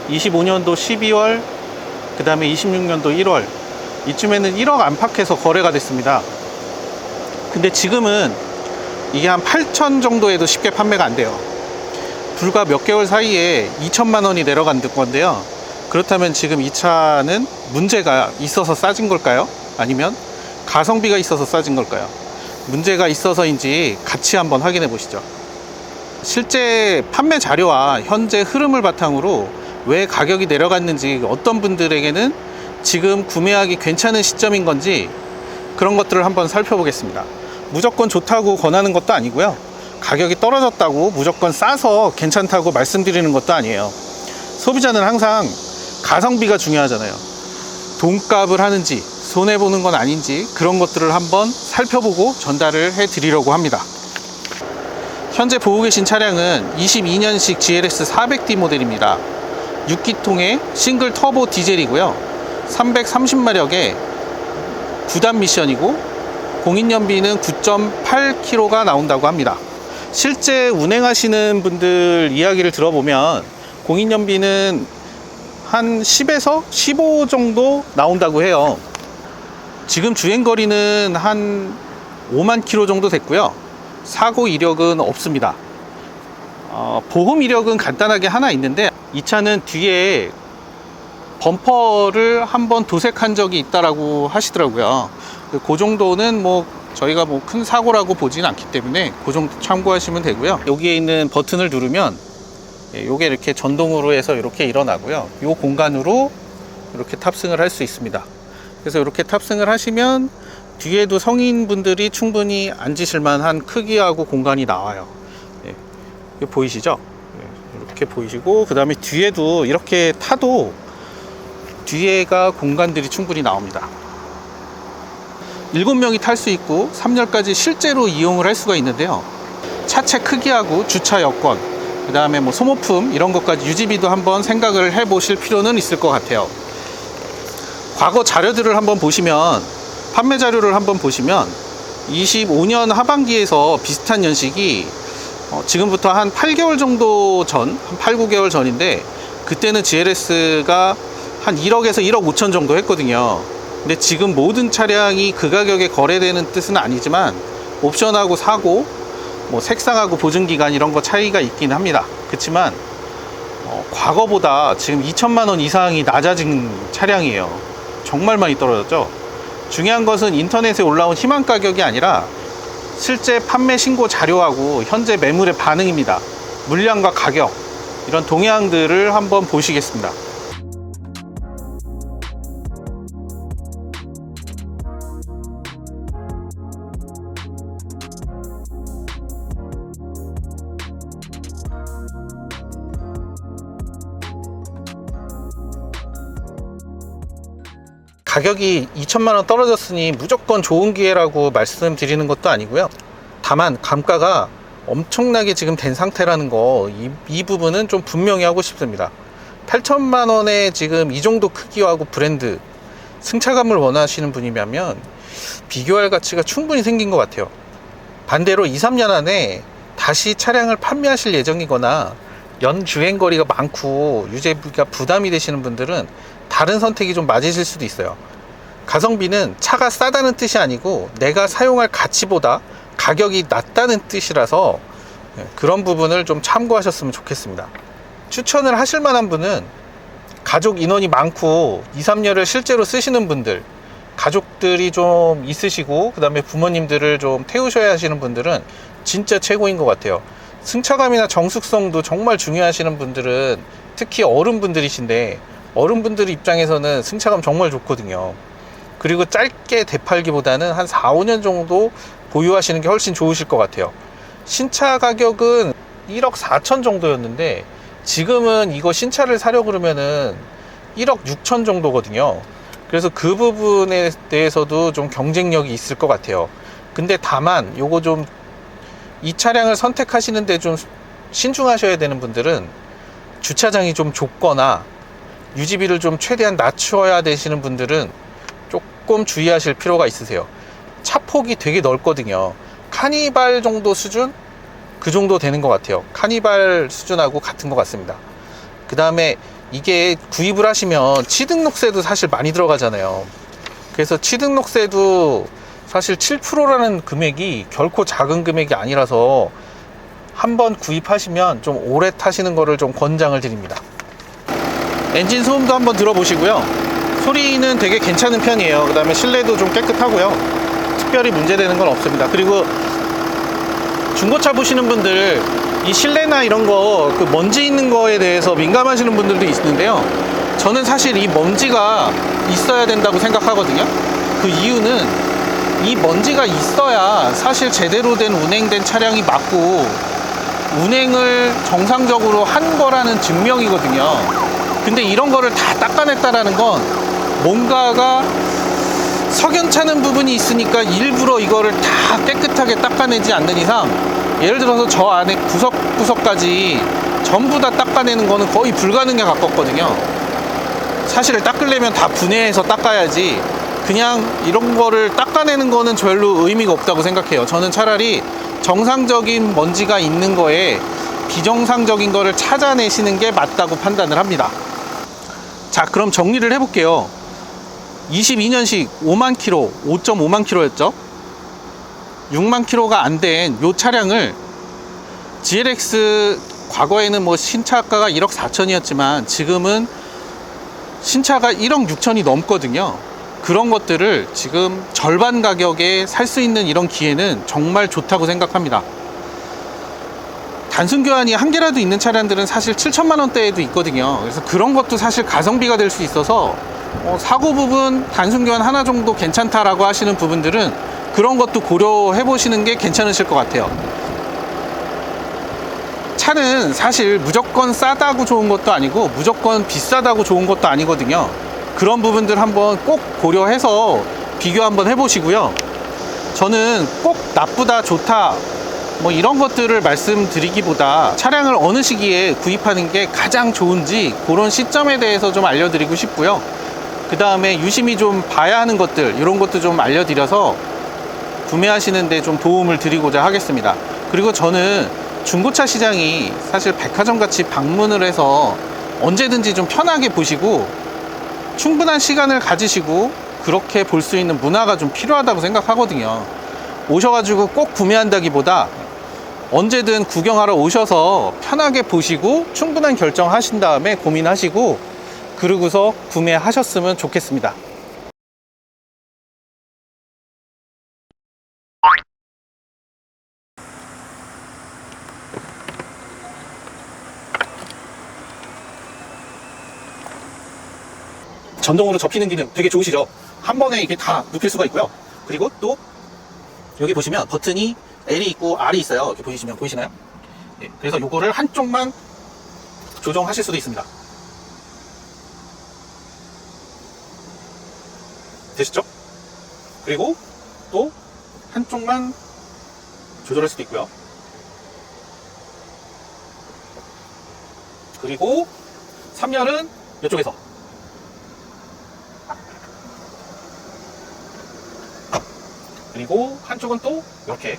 25년도 12월, 그 다음에 26년도 1월 이쯤에는 1억 안팎에서 거래가 됐습니다. 근데 지금은 이게 한 8천 정도에도 쉽게 판매가 안 돼요. 불과 몇 개월 사이에 2천만 원이 내려간 건데요. 그렇다면 지금 이 차는 문제가 있어서 싸진 걸까요? 아니면 가성비가 있어서 싸진 걸까요? 문제가 있어서인지 같이 한번 확인해 보시죠. 실제 판매 자료와 현재 흐름을 바탕으로 왜 가격이 내려갔는지, 어떤 분들에게는 지금 구매하기 괜찮은 시점인 건지, 그런 것들을 한번 살펴보겠습니다. 무조건 좋다고 권하는 것도 아니고요, 가격이 떨어졌다고 무조건 싸서 괜찮다고 말씀드리는 것도 아니에요. 소비자는 항상 가성비가 중요하잖아요. 돈값을 하는지 손해보는 건 아닌지, 그런 것들을 한번 살펴보고 전달을 해 드리려고 합니다. 현재 보고 계신 차량은 22년식 GLS 400D 모델입니다. 6기통의 싱글 터보 디젤이고요, 330마력의 9단 미션이고 공인연비는 9.8km가 나온다고 합니다. 실제 운행하시는 분들 이야기를 들어보면 공인연비는 한 10에서 15 정도 나온다고 해요. 지금 주행거리는 한 5만 km 정도 됐고요. 사고 이력은 없습니다. 보험 이력은 간단하게 하나 있는데, 이 차는 뒤에 범퍼를 한번 도색한 적이 있다라고 하시더라고요. 그 정도는 뭐 저희가 뭐 큰 사고라고 보지는 않기 때문에 그 정도 참고하시면 되고요. 여기에 있는 버튼을 누르면 요게 이렇게 전동으로 해서 이렇게 일어나고요, 요 공간으로 이렇게 탑승을 할 수 있습니다. 그래서 이렇게 탑승을 하시면 뒤에도 성인분들이 충분히 앉으실 만한 크기하고 공간이 나와요. 이거 보이시죠? 이렇게 보이시고, 그 다음에 뒤에도 이렇게 타도 뒤에가 공간들이 충분히 나옵니다. 7명이 탈 수 있고 3열까지 실제로 이용을 할 수가 있는데요, 차체 크기하고 주차 여건, 그 다음에 뭐 소모품 이런 것까지 유지비도 한번 생각을 해 보실 필요는 있을 것 같아요. 과거 자료들을 한번 보시면, 판매 자료를 한번 보시면 25년 하반기에서 비슷한 연식이 지금부터 한 8개월 정도 전, 한 8, 9개월 전인데, 그때는 GLS가 한 1억에서 1억 5천 정도 했거든요. 근데 지금 모든 차량이 그 가격에 거래되는 뜻은 아니지만, 옵션하고 사고, 뭐 색상하고 보증기간 이런 거 차이가 있긴 합니다. 그렇지만 과거보다 지금 2천만 원 이상이 낮아진 차량이에요. 정말 많이 떨어졌죠. 중요한 것은 인터넷에 올라온 희망 가격이 아니라 실제 판매 신고 자료하고 현재 매물의 반응입니다. 물량과 가격, 이런 동향들을 한번 보시겠습니다. 가격이 2천만 원 떨어졌으니 무조건 좋은 기회라고 말씀드리는 것도 아니고요. 다만 감가가 엄청나게 지금 된 상태라는 거, 이 부분은 좀 분명히 하고 싶습니다. 8천만 원에 지금 이 정도 크기하고 브랜드, 승차감을 원하시는 분이라면 비교할 가치가 충분히 생긴 것 같아요. 반대로 2, 3년 안에 다시 차량을 판매하실 예정이거나 연 주행거리가 많고 유지비가 부담이 되시는 분들은 다른 선택이 좀 맞으실 수도 있어요. 가성비는 차가 싸다는 뜻이 아니고 내가 사용할 가치보다 가격이 낮다는 뜻이라서 그런 부분을 좀 참고하셨으면 좋겠습니다. 추천을 하실 만한 분은 가족 인원이 많고 2, 3년을 실제로 쓰시는 분들, 가족들이 좀 있으시고 그 다음에 부모님들을 좀 태우셔야 하시는 분들은 진짜 최고인 것 같아요. 승차감이나 정숙성도 정말 중요하시는 분들은, 특히 어른분들이신데 어른분들 입장에서는 승차감 정말 좋거든요. 그리고 짧게 되팔기보다는 한 4, 5년 정도 보유하시는 게 훨씬 좋으실 것 같아요. 신차 가격은 1억 4천 정도였는데 지금은 이거 신차를 사려고 그러면은 1억 6천 정도거든요. 그래서 그 부분에 대해서도 좀 경쟁력이 있을 것 같아요. 근데 다만 요거 좀 이 차량을 선택하시는데 좀 신중하셔야 되는 분들은 주차장이 좀 좁거나 유지비를 좀 최대한 낮춰야 되시는 분들은 조금 주의하실 필요가 있으세요. 차 폭이 되게 넓거든요. 카니발 정도 수준? 그 정도 되는 것 같아요. 카니발 수준하고 같은 것 같습니다. 그 다음에 이게 구입을 하시면 취등록세도 사실 많이 들어가잖아요. 그래서 취등록세도 사실 7%라는 금액이 결코 작은 금액이 아니라서 한번 구입하시면 좀 오래 타시는 거를 좀 권장을 드립니다. 엔진 소음도 한번 들어보시고요. 소리는 되게 괜찮은 편이에요. 그 다음에 실내도 좀 깨끗하고요. 특별히 문제되는 건 없습니다. 그리고 중고차 보시는 분들 이 실내나 이런 거 그 먼지 있는 거에 대해서 민감하시는 분들도 있는데요. 저는 사실 이 먼지가 있어야 된다고 생각하거든요. 그 이유는 이 먼지가 있어야 사실 제대로 된 운행된 차량이 맞고 운행을 정상적으로 한 거라는 증명이거든요. 근데 이런 거를 다 닦아냈다라는 건 뭔가가 석연찮은 부분이 있으니까 일부러 이거를 다 깨끗하게 닦아내지 않는 이상, 예를 들어서 저 안에 구석구석까지 전부 다 닦아내는 거는 거의 불가능에 가깝거든요. 사실 닦으려면 다 분해해서 닦아야지 그냥 이런 거를 닦아내는 거는 별로 의미가 없다고 생각해요. 저는 차라리 정상적인 먼지가 있는 거에 비정상적인 거를 찾아내시는 게 맞다고 판단을 합니다. 자, 그럼 정리를 해볼게요. 22년식 5만 킬로, 5.5만 킬로였죠. 6만 킬로가 안 된 이 차량을 GLX 과거에는 뭐 신차가가 1억 4천이었지만 지금은 신차가 1억 6천이 넘거든요. 그런 것들을 지금 절반 가격에 살 수 있는 이런 기회는 정말 좋다고 생각합니다. 단순 교환이 한 개라도 있는 차량들은 사실 7천만 원대에도 있거든요. 그래서 그런 것도 사실 가성비가 될 수 있어서 사고 부분 단순 교환 하나 정도 괜찮다라고 하시는 부분들은 그런 것도 고려해 보시는 게 괜찮으실 것 같아요. 차는 사실 무조건 싸다고 좋은 것도 아니고 무조건 비싸다고 좋은 것도 아니거든요. 그런 부분들 한번 꼭 고려해서 비교 한번 해보시고요. 저는 꼭 나쁘다 좋다 뭐 이런 것들을 말씀드리기보다 차량을 어느 시기에 구입하는 게 가장 좋은지 그런 시점에 대해서 좀 알려드리고 싶고요. 그 다음에 유심히 좀 봐야 하는 것들, 이런 것도 좀 알려드려서 구매하시는데 좀 도움을 드리고자 하겠습니다. 그리고 저는 중고차 시장이 사실 백화점 같이 방문을 해서 언제든지 좀 편하게 보시고 충분한 시간을 가지시고 그렇게 볼 수 있는 문화가 좀 필요하다고 생각하거든요. 오셔가지고 꼭 구매한다기보다 언제든 구경하러 오셔서 편하게 보시고 충분한 결정하신 다음에 고민하시고 그러고서 구매하셨으면 좋겠습니다. 전동으로 접히는 기능 되게 좋으시죠? 한 번에 이게 다 눕힐 수가 있고요. 그리고 또 여기 보시면 버튼이 L이 있고 R이 있어요. 이렇게 보이시나요? 네, 그래서 요거를 한쪽만 조정하실 수도 있습니다. 되시죠? 그리고 또 한쪽만 조절할 수도 있고요. 그리고 3열은 이쪽에서, 그리고 한쪽은 또 이렇게.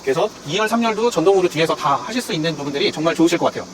그래서 2열, 3열도 전동으로 뒤에서 다 하실 수 있는 부분들이 정말 좋으실 것 같아요.